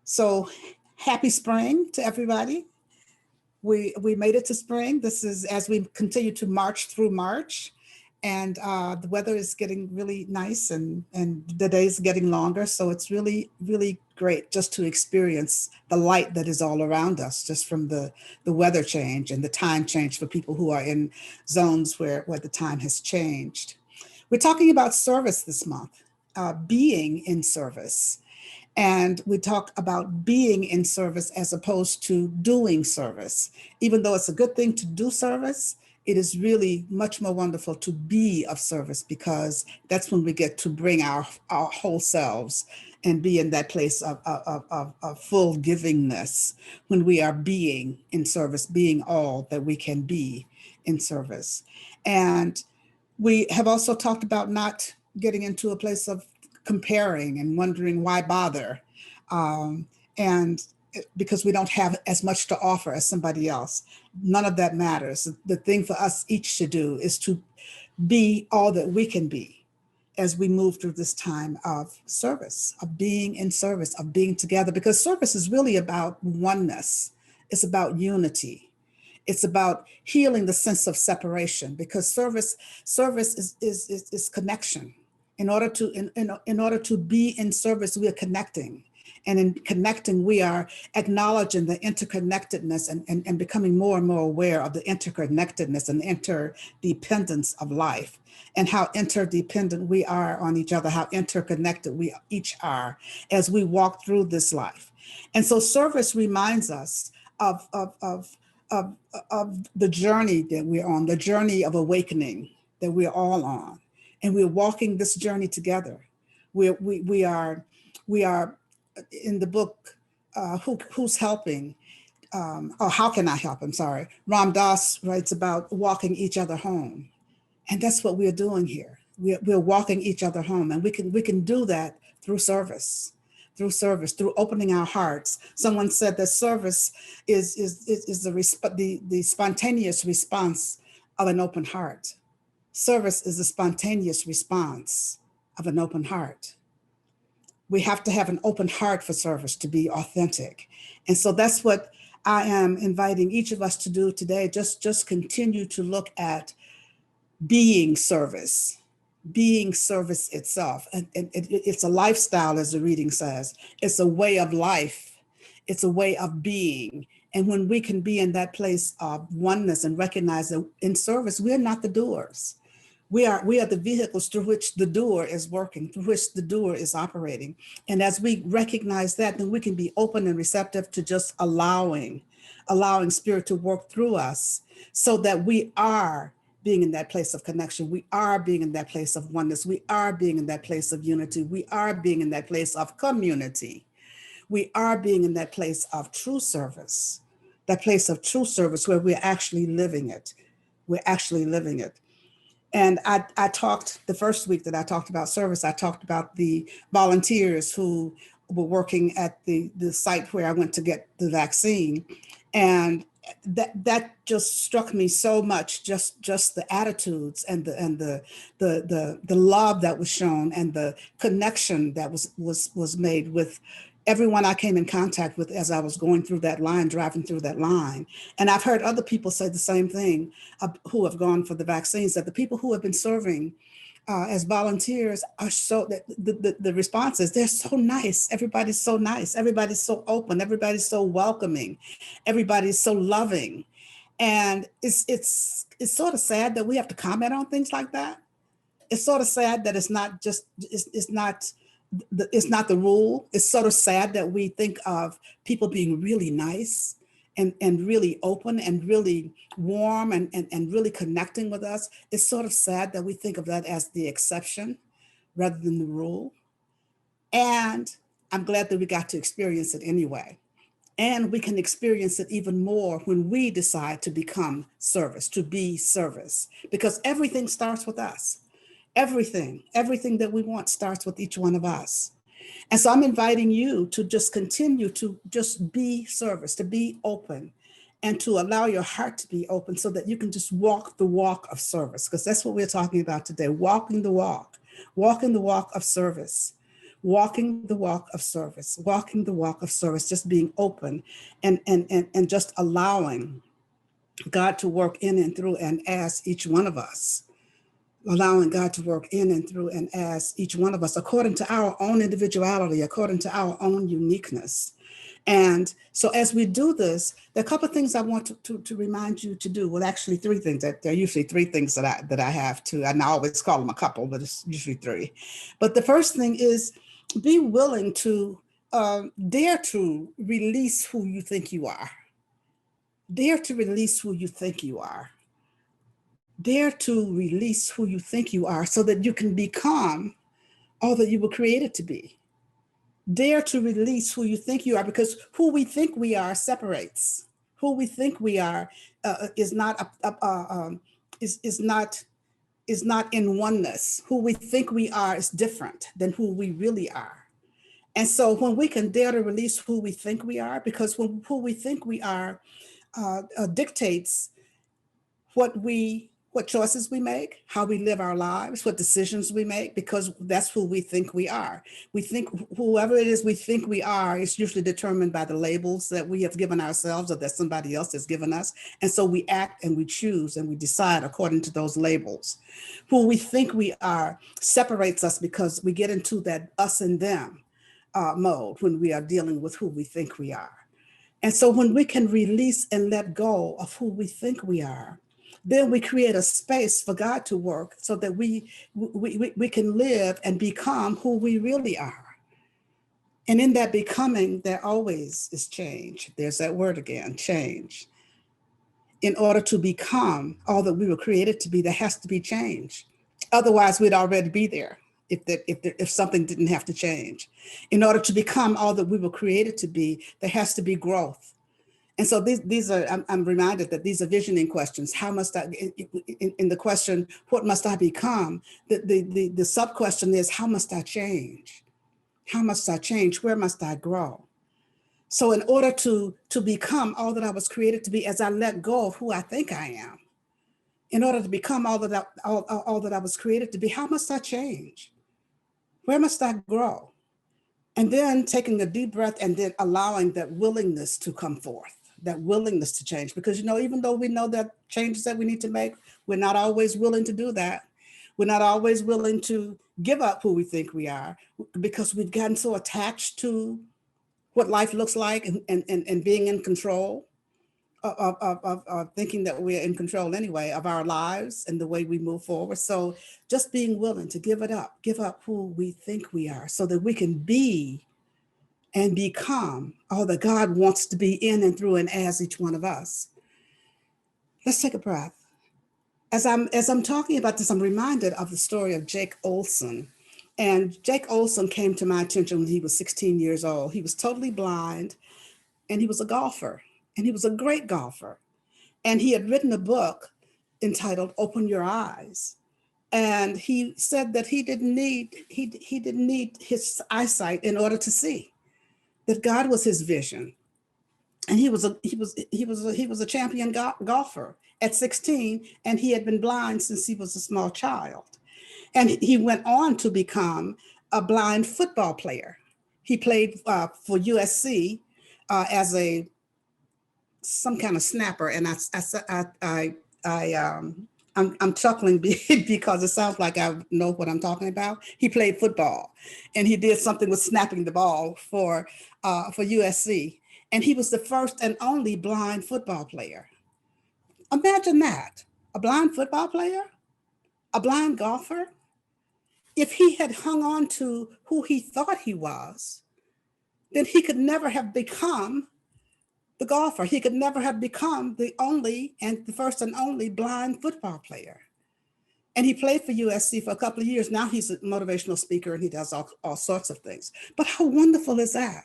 So happy spring to everybody. We made it to spring. This is as we continue to march through March, and the weather is getting really nice, and the days getting longer. So it's really great just to experience the light that is all around us, just from the weather change and the time change for people who are in zones where the time has changed. We're talking about service this month, being in service. And we talk about being in service as opposed to doing service. Even though it's a good thing to do service, it is really much more wonderful to be of service, because that's when we get to bring our whole selves and be in that place of full givingness, when we are being in service, being all that we can be in service. And we have also talked about not getting into a place of comparing and wondering why bother. Um, and because we don't have as much to offer as somebody else. None of that matters. The thing for us each to do is to be all that we can be as we move through this time of service, of being in service, of being together, because service is really about oneness. It's about unity. It's about healing the sense of separation, because service is connection. In order to be in service, we are connecting. And in connecting, we are acknowledging the interconnectedness, and becoming more and more aware of the interconnectedness and interdependence of life, and how interdependent we are on each other, how interconnected we each are as we walk through this life. And so service reminds us of, of, of, of, of the journey that we're on, the journey of awakening that we're all on. And we're walking this journey together. We are in the book, Who's Helping? Or How Can I Help? I'm sorry. Ram Dass writes about walking each other home. And that's what we're doing here. We're walking each other home. And we can do that through service, through opening our hearts. Someone said that service is the spontaneous response of an open heart. Service is the spontaneous response of an open heart. We have to have an open heart for service to be authentic. And so that's what I am inviting each of us to do today. Just continue to look at being service itself. And it's a lifestyle, as the reading says. It's a way of life. It's a way of being. And when we can be in that place of oneness and recognize that in service, we're not the doers. We are the vehicles through which the doer is working, through which the doer is operating. And as we recognize that, then we can be open and receptive to just allowing spirit to work through us, so that we are being in that place of connection. We are being in that place of oneness. We are being in that place of unity. We are being in that place of community. We are being in that place of true service, where we're actually living it. We're actually living it. And I talked the first week that I talked about service, I talked about the volunteers who were working at the site where I went to get the vaccine. And that just struck me so much, just the attitudes and the love that was shown, and the connection that was made with everyone I came in contact with as I was going through that line, driving through that line. And I've heard other people say the same thing, who have gone for the vaccines, that the people who have been serving as volunteers are so, the response is, they're so nice. Everybody's so nice. Everybody's so open. Everybody's so welcoming. Everybody's so loving. And it's sort of sad that we have to comment on things like that. It's sort of sad that it's not the rule. It's sort of sad that we think of people being really nice and really open and really warm and really connecting with us. It's sort of sad that we think of that as the exception rather than the rule. And I'm glad that we got to experience it anyway. And we can experience it even more when we decide to become service, to be service, because everything starts with us. Everything that we want starts with each one of us. And so I'm inviting you to just continue to just be service, to be open, and to allow your heart to be open, so that you can just walk the walk of service, because that's what we're talking about today, walking the walk of service, walking the walk of service, walking the walk of service, just being open and just allowing God to work in and through and as each one of us, allowing God to work in and through and as each one of us, according to our own individuality, according to our own uniqueness. And so as we do this, there are a couple of things I want to remind you to do. Well, actually three things. There are usually three things that I have to, and I always call them a couple, but it's usually three. But the first thing is be willing to dare to release who you think you are. Dare to release who you think you are. Dare to release who you think you are so that you can become all that you were created to be. Dare to release who you think you are, because who we think we are separates. Who we think we are is not is not in oneness. Who we think we are is different than who we really are. And so when we can dare to release who we think we are, because when who we think we are dictates what choices we make, how we live our lives, what decisions we make, because that's who we think we are. We think whoever it is we think we are is usually determined by the labels that we have given ourselves or that somebody else has given us. And so we act and we choose and we decide according to those labels. Who we think we are separates us because we get into that us and them mode when we are dealing with who we think we are. And so when we can release and let go of who we think we are, then we create a space for God to work so that we can live and become who we really are. And in that becoming, there always is change. There's that word again, change. In order to become all that we were created to be, there has to be change. Otherwise, we'd already be there if something didn't have to change. In order to become all that we were created to be, there has to be growth. And so these are, I'm reminded that these are visioning questions. How must I, in the question, what must I become? The sub question is, how must I change? How must I change? Where must I grow? So in order to become all that I was created to be, as I let go of who I think I am, in order to become all that I was created to be, how must I change? Where must I grow? And then taking a deep breath and then allowing that willingness to come forth, that willingness to change. Because, even though we know that changes that we need to make, we're not always willing to do that. We're not always willing to give up who we think we are because we've gotten so attached to what life looks like and being in control of thinking that we're in control anyway of our lives and the way we move forward. So just being willing to give up who we think we are so that we can be and become all that God wants to be in and through and as each one of us. Let's take a breath. As I'm talking about this, I'm reminded of the story of Jake Olson. And Jake Olson came to my attention when he was 16 years old. He was totally blind and he was a golfer. And he was a great golfer. And he had written a book entitled Open Your Eyes. And he said that he didn't need his eyesight in order to see, that God was his vision. And he was a champion golfer at 16, and he had been blind since he was a small child. And he went on to become a blind football player. He played for USC as some kind of snapper, and I'm chuckling because it sounds like I know what I'm talking about. He played football, and he did something with snapping the ball for USC, and he was the first and only blind football player. Imagine that, a blind football player, a blind golfer. If he had hung on to who he thought he was, then he could never have become the golfer. He could never have become the first and only blind football player. And he played for USC for a couple of years. Now he's a motivational speaker and he does all sorts of things. But how wonderful is that?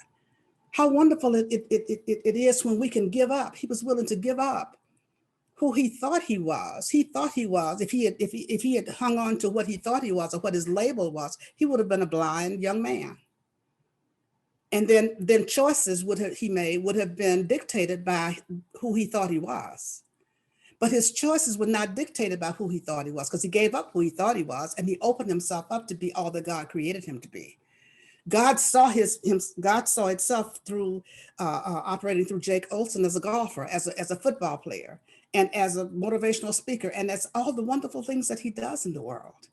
How wonderful it is when we can give up. He was willing to give up who he thought he was. He thought he was. If he had hung on to what he thought he was or what his label was, he would have been a blind young man. And then choices he made would have been dictated by who he thought he was. But his choices were not dictated by who he thought he was, because he gave up who he thought he was and he opened himself up to be all that God created him to be. God saw itself through operating through Jake Olson as a golfer, as a football player, and as a motivational speaker, and that's all the wonderful things that he does in the world.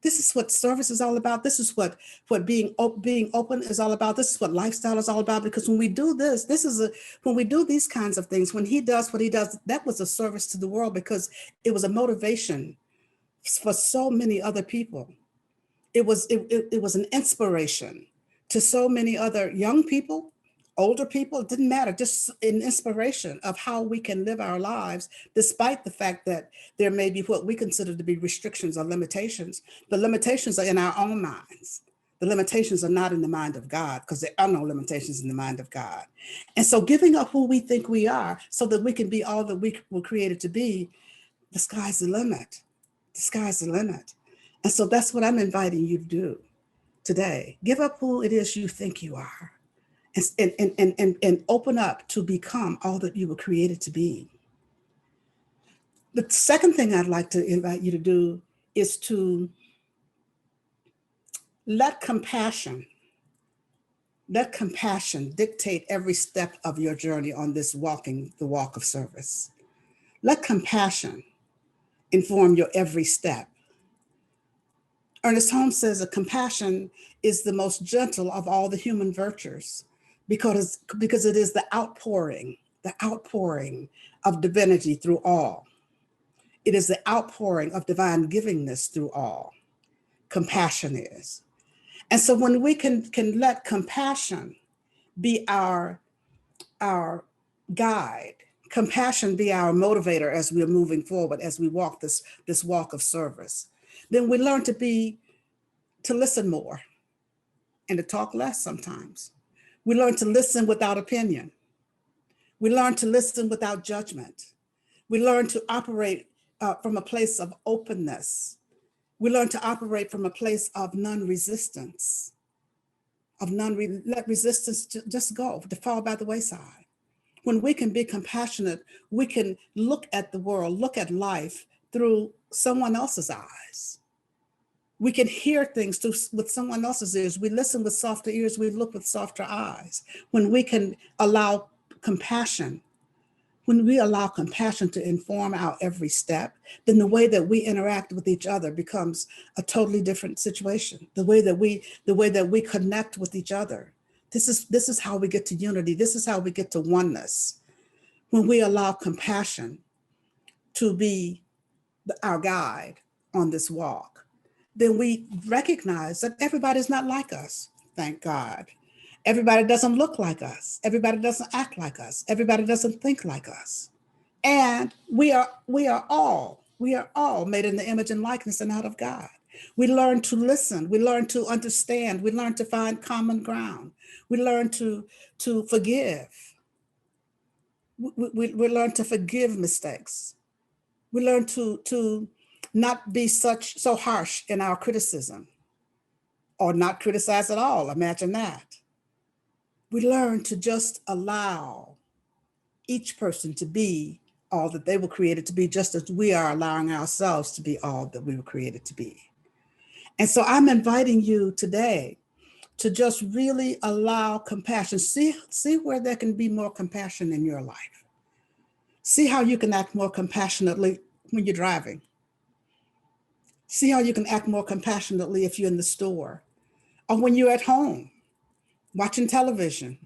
This is what service is all about. This is what being open is all about. This is what lifestyle is all about. Because when we do when we do these kinds of things, when he does what he does, that was a service to the world, because it was a motivation for so many other people. It was an inspiration to so many other young people, older people. It didn't matter, just an inspiration of how we can live our lives, despite the fact that there may be what we consider to be restrictions or limitations. The limitations are in our own minds. The limitations are not in the mind of God, because there are no limitations in the mind of God. And so giving up who we think we are so that we can be all that we were created to be, the sky's the limit. The sky's the limit. And so that's what I'm inviting you to do today. Give up who it is you think you are, and open up to become all that you were created to be. The second thing I'd like to invite you to do is to let compassion dictate every step of your journey on this walking the walk of service. Let compassion inform your every step. Ernest Holmes says that compassion is the most gentle of all the human virtues, because it is the outpouring of divinity through all. It is the outpouring of divine givingness through all. Compassion is. And so when we can let compassion be our guide, compassion be our motivator as we're moving forward, as we walk this walk of service, then we learn to listen more and to talk less sometimes. We learn to listen without opinion. We learn to listen without judgment. We learn to operate from a place of openness. We learn to operate from a place of non-resistance, let resistance just go, to fall by the wayside. When we can be compassionate, we can look at the world, look at life through someone else's eyes. We can hear things with someone else's ears. We listen with softer ears. We look with softer eyes. When we can allow compassion, to inform our every step, then the way that we interact with each other becomes a totally different situation. The way that we connect with each other. This is how we get to unity. This is how we get to oneness. When we allow compassion to be our guide on this walk, then we recognize that everybody's not like us, thank God. Everybody doesn't look like us. Everybody doesn't act like us. Everybody doesn't think like us. And we are all made in the image and likeness and out of God. We learn to listen. We learn to understand. We learn to find common ground. We learn to forgive. We learn to forgive mistakes. We learn to not be so harsh in our criticism, or not criticize at all. Imagine that. We learn to just allow each person to be all that they were created to be, just as we are allowing ourselves to be all that we were created to be. And so I'm inviting you today to just really allow compassion. See where there can be more compassion in your life. See how you can act more compassionately when you're driving. See how you can act more compassionately if you're in the store, or when you're at home, watching television,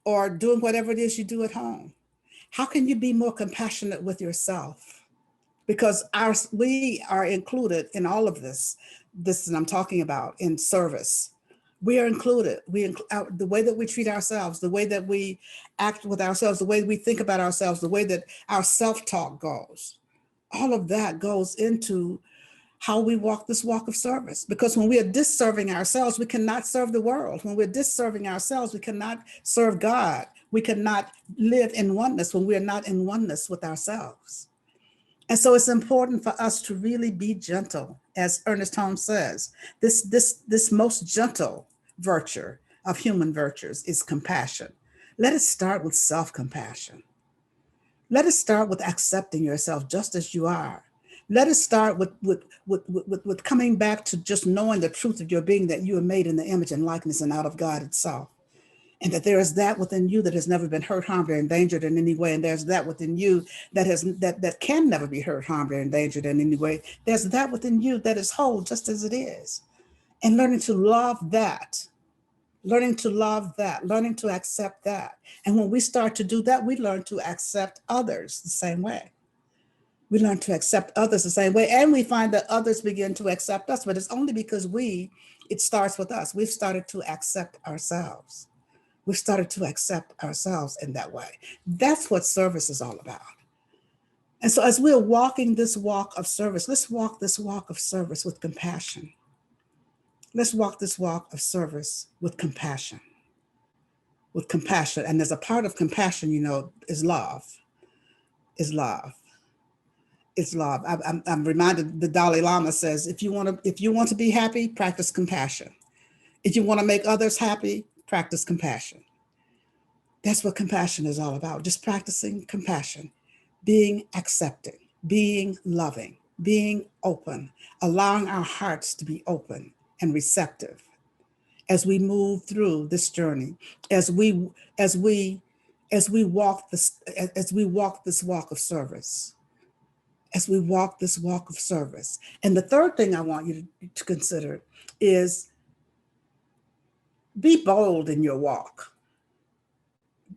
or doing whatever it is you do at home. How can you be more compassionate with yourself? Because we are included in all of this that I'm talking about in service. We are included. The way that we treat ourselves, the way that we act with ourselves, the way we think about ourselves, the way that our self-talk goes, all of that goes into how we walk this walk of service. Because when we are disserving ourselves, we cannot serve the world. When we're disserving ourselves, we cannot serve God. We cannot live in oneness when we are not in oneness with ourselves. And so it's important for us to really be gentle, as Ernest Holmes says. This most gentle virtue of human virtues is compassion. Let us start with self-compassion. Let us start with accepting yourself just as you are. Let it start with coming back to just knowing the truth of your being, that you are made in the image and likeness and out of God itself. And that there is that within you that has never been hurt, harmed, or endangered in any way. And there's that within you that can never be hurt, harmed, or endangered in any way. There's that within you that is whole just as it is. And learning to love that, learning to accept that. And when we start to do that, we learn to accept others the same way. We learn to accept others the same way. And we find that others begin to accept us, but it's only because it starts with us. We've started to accept ourselves. We've started to accept ourselves in that way. That's what service is all about. And so as we're walking this walk of service, let's walk this walk of service with compassion. Let's walk this walk of service with compassion. With compassion. And there's a part of compassion, is love. Is love. It's love. I'm reminded the Dalai Lama says, if you want to be happy, practice compassion. If you want to make others happy, practice compassion. That's what compassion is all about. Just practicing compassion, being accepting, being loving, being open, allowing our hearts to be open and receptive as we move through this journey, as we walk this walk of service. As we walk this walk of service. And the third thing I want you to consider is be bold in your walk.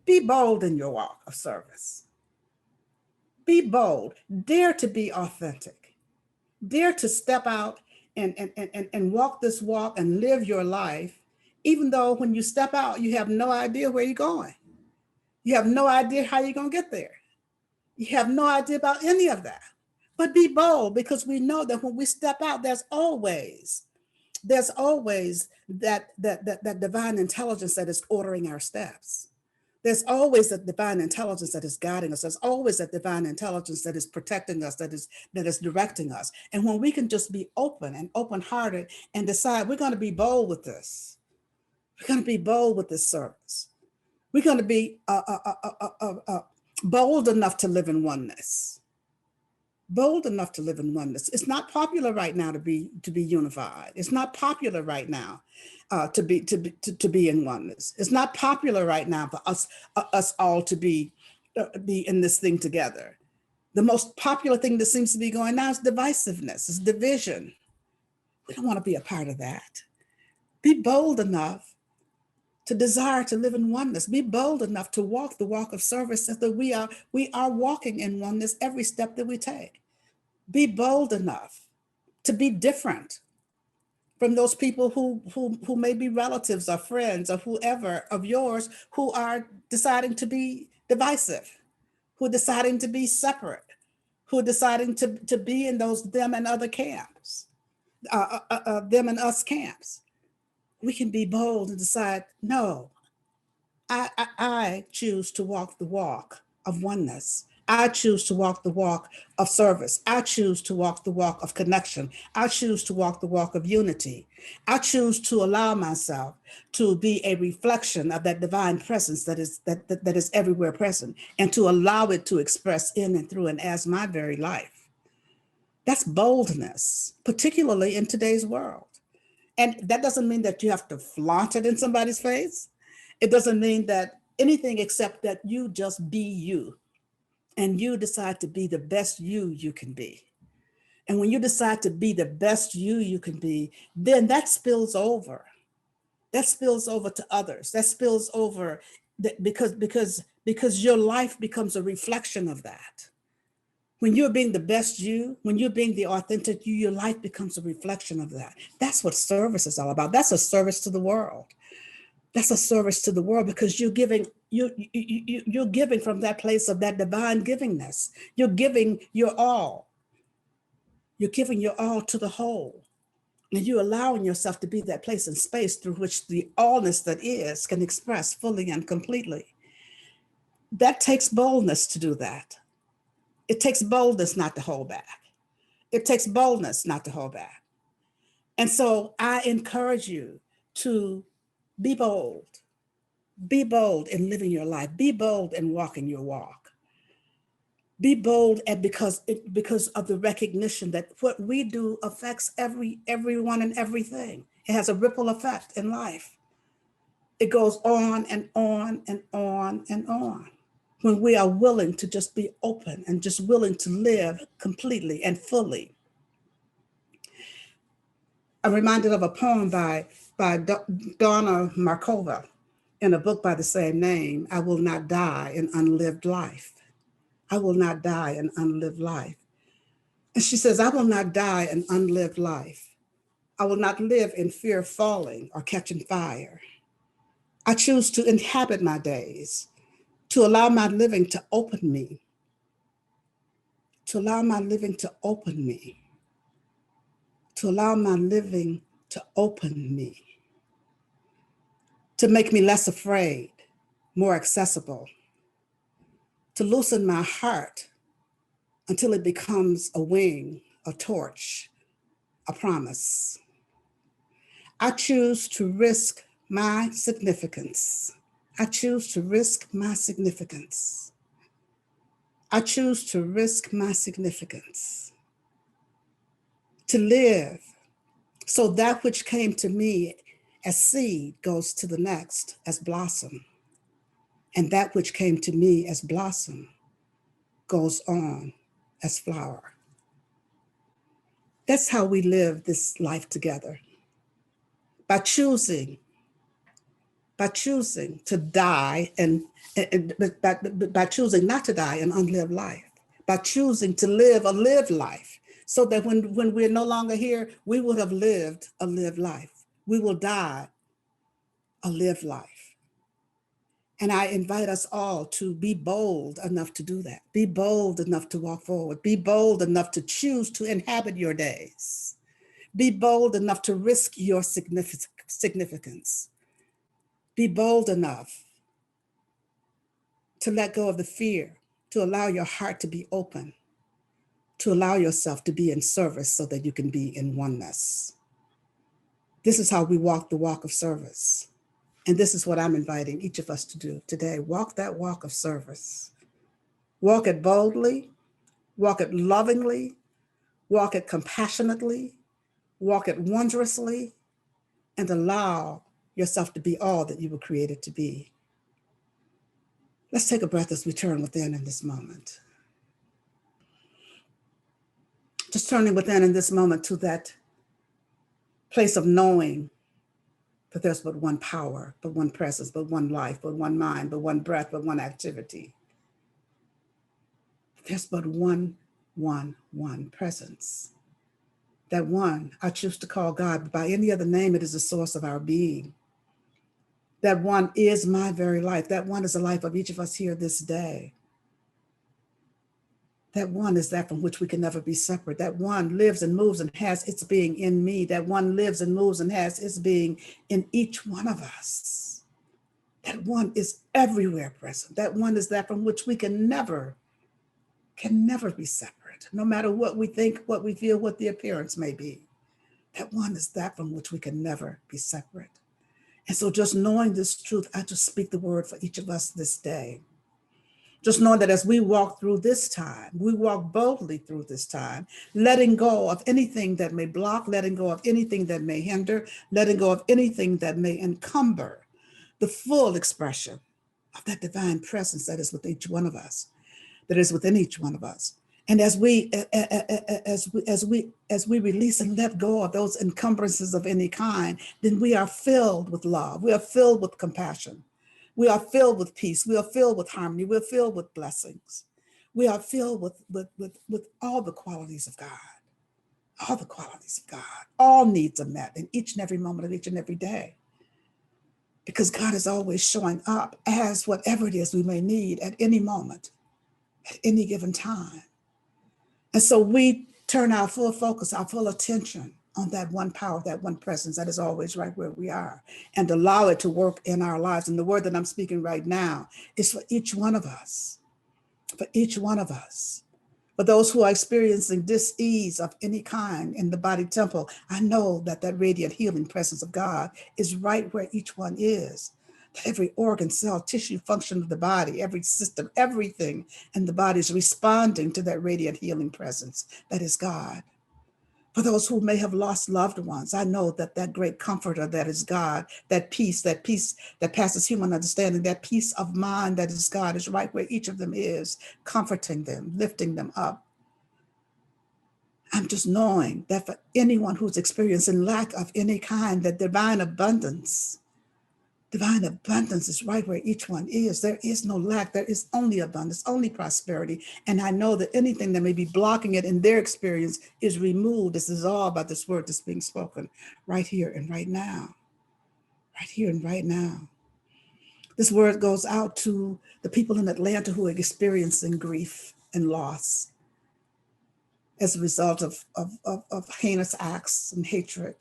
Be bold in your walk of service. Be bold. Dare to be authentic. Dare to step out and walk this walk and live your life, even though when you step out, you have no idea where you're going. You have no idea how you're going to get there. You have no idea about any of that. But be bold, because we know that when we step out, there's always that divine intelligence that is ordering our steps. There's always that divine intelligence that is guiding us. There's always that divine intelligence that is protecting us, that is directing us. And when we can just be open and open-hearted and decide we're going to be bold with this, we're going to be bold with this service. We're going to be bold enough to live in oneness. Bold enough to live in oneness. It's not popular right now to be unified. It's not popular right now to be in oneness. It's not popular right now for us all to be in this thing together. The most popular thing that seems to be going now is divisiveness, is division. We don't want to be a part of that. Be bold enough to desire to live in oneness. Be bold enough to walk the walk of service, so that we are walking in oneness every step that we take. Be bold enough to be different from those people who may be relatives or friends or whoever of yours who are deciding to be divisive, who are deciding to be separate, who are deciding to be in those them and other camps, them and us camps. We can be bold and decide, no, I choose to walk the walk of oneness. I choose to walk the walk of service. I choose to walk the walk of connection. I choose to walk the walk of unity. I choose to allow myself to be a reflection of that divine presence that is everywhere present, and to allow it to express in and through and as my very life. That's boldness, particularly in today's world. And that doesn't mean that you have to flaunt it in somebody's face. It doesn't mean that anything except that you just be you. And you decide to be the best you can be. And when you decide to be the best you can be, then that spills over. That spills over to others. That spills over because your life becomes a reflection of that. When you're being the best you, when you're being the authentic you, your life becomes a reflection of that. That's what service is all about. That's a service to the world. That's a service to the world, because you're giving from that place of that divine givingness. You're giving your all. You're giving your all to the whole. And you're allowing yourself to be that place and space through which the allness that is can express fully and completely. That takes boldness to do that. It takes boldness not to hold back. It takes boldness not to hold back. And so I encourage you to be bold. Be bold in living your life. Be bold in walking your walk. Be bold and because of the recognition that what we do affects everyone and everything. It has a ripple effect in life. It goes on and on and on and on. When we are willing to just be open and just willing to live completely and fully. I'm reminded of a poem by Donna Markova in a book by the same name, I Will Not Die an Unlived Life. I will not die an unlived life. And she says, I will not die an unlived life. I will not live in fear of falling or catching fire. I choose to inhabit my days, to allow my living to open me, to allow my living to open me, to allow my living to open me, to make me less afraid, more accessible, to loosen my heart until it becomes a wing, a torch, a promise. I choose to risk my significance. I choose to risk my significance. I choose to risk my significance. To live so that which came to me as seed goes to the next as blossom. And that which came to me as blossom goes on as flower. That's how we live this life together. By choosing to die and by choosing not to die an unlived life, by choosing to live a lived life, so that when we're no longer here, we would have lived a lived life. We will die a lived life. And I invite us all to be bold enough to do that. Be bold enough to walk forward. Be bold enough to choose to inhabit your days. Be bold enough to risk your significance. Be bold enough to let go of the fear, to allow your heart to be open, to allow yourself to be in service so that you can be in oneness. This is how we walk the walk of service. And this is what I'm inviting each of us to do today. Walk that walk of service. Walk it boldly, walk it lovingly, walk it compassionately, walk it wondrously, and allow yourself to be all that you were created to be. Let's take a breath as we turn within in this moment. Just turning within in this moment to that place of knowing that there's but one power, but one presence, but one life, but one mind, but one breath, but one activity. There's but one presence. That one I choose to call God, but by any other name, it is the source of our being. That one is my very life. That one is the life of each of us here this day. That one is that from which we can never be separate. That one lives and moves and has its being in me. That one lives and moves and has its being in each one of us. That one is everywhere present. That one is that from which we can never be separate, no matter what we think, what we feel, what the appearance may be. That one is that from which we can never be separate. And so just knowing this truth, I just speak the word for each of us this day. Just knowing that as we walk through this time, we walk boldly through this time, letting go of anything that may block, letting go of anything that may hinder, letting go of anything that may encumber the full expression of that divine presence that is with each one of us, that is within each one of us. And as we release and let go of those encumbrances of any kind, then we are filled with love. We are filled with compassion. We are filled with peace. We are filled with harmony. We're filled with blessings. We are filled with all the qualities of God. All the qualities of God. All needs are met in each and every moment of each and every day. Because God is always showing up as whatever it is we may need at any moment, at any given time. And so we turn our full focus, our full attention on that one power, that one presence that is always right where we are, and allow it to work in our lives. And the word that I'm speaking right now is for each one of us, for each one of us. For those who are experiencing dis-ease of any kind in the body temple, I know that that radiant healing presence of God is right where each one is. that every organ, cell, tissue, function of the body, every system, everything in the body is responding to that radiant healing presence that is God. For those who may have lost loved ones, I know that that great comforter that is God, that peace that passes human understanding, that peace of mind that is God is right where each of them is, comforting them, lifting them up. I'm just knowing that for anyone who's experiencing lack of any kind, that divine abundance is right where each one is. There is no lack. There is only abundance, only prosperity. And I know that anything that may be blocking it in their experience is removed, is dissolved by this word that's being spoken right here and right now. Right here and right now. This word goes out to the people in Atlanta who are experiencing grief and loss as a result of heinous acts and hatred.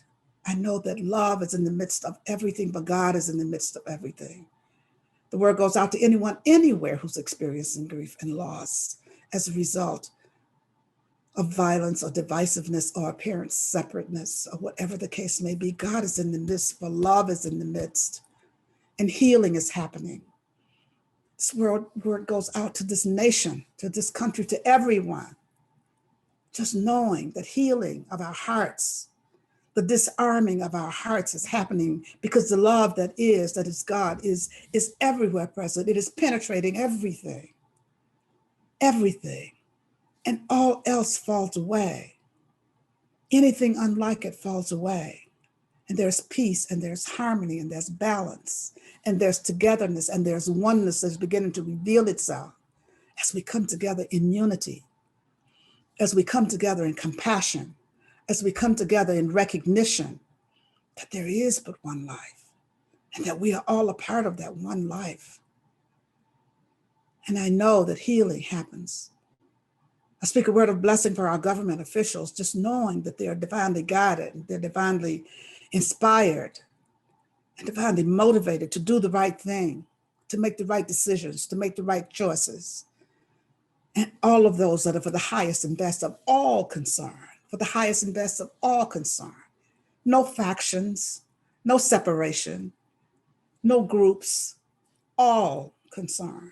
I know that love is in the midst of everything, but God is in the midst of everything. The word goes out to anyone, anywhere who's experiencing grief and loss as a result of violence or divisiveness or apparent separateness or whatever the case may be. God is in the midst, for love is in the midst, and healing is happening. This word goes out to this nation, to this country, to everyone. Just knowing that healing of our hearts, the disarming of our hearts is happening because the love that is God, is everywhere present. It is penetrating everything, and all else falls away. Anything unlike it falls away. And there's peace, and there's harmony, and there's balance, and there's togetherness, and there's oneness that's beginning to reveal itself as we come together in unity, as we come together in compassion, as we come together in recognition that there is but one life, and that we are all a part of that one life. And I know that healing happens. I speak a word of blessing for our government officials, just knowing that they are divinely guided, and they're divinely inspired, and divinely motivated to do the right thing, to make the right decisions, to make the right choices. And all of those that are for the highest and best of all concern, for the highest and best of all concern. No factions, no separation, no groups, all concerned.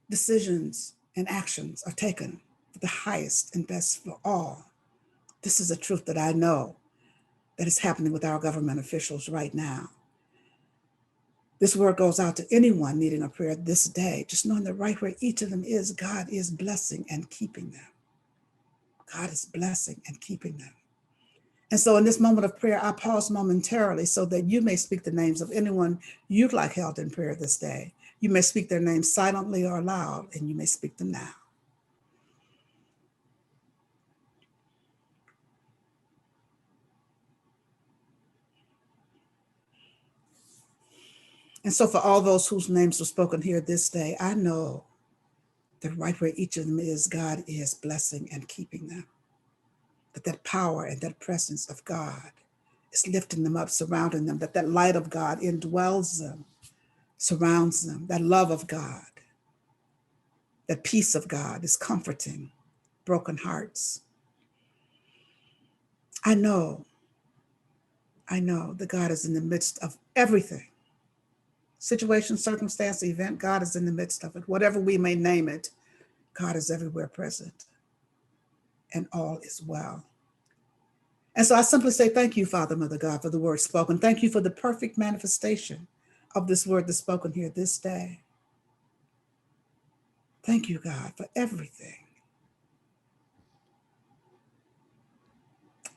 Decisions and actions are taken for the highest and best for all. This is a truth that I know that is happening with our government officials right now. This word goes out to anyone needing a prayer this day, just knowing that right where each of them is, God is blessing and keeping them. God is blessing and keeping them. And so in this moment of prayer, I pause momentarily so that you may speak the names of anyone you'd like held in prayer this day. You may speak their names silently or aloud, and you may speak them now. And so for all those whose names were spoken here this day, I know that right where each of them is, God is blessing and keeping them. That power and that presence of God is lifting them up, surrounding them, that light of God indwells them, surrounds them, that love of God, that peace of God is comforting broken hearts. I know that God is in the midst of everything. Situation, circumstance, event, God is in the midst of it. Whatever we may name it, God is everywhere present, and all is well. And so I simply say thank you, Father, Mother God, for the word spoken. Thank you for the perfect manifestation of this word that's spoken here this day. Thank you, God, for everything.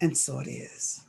And so it is.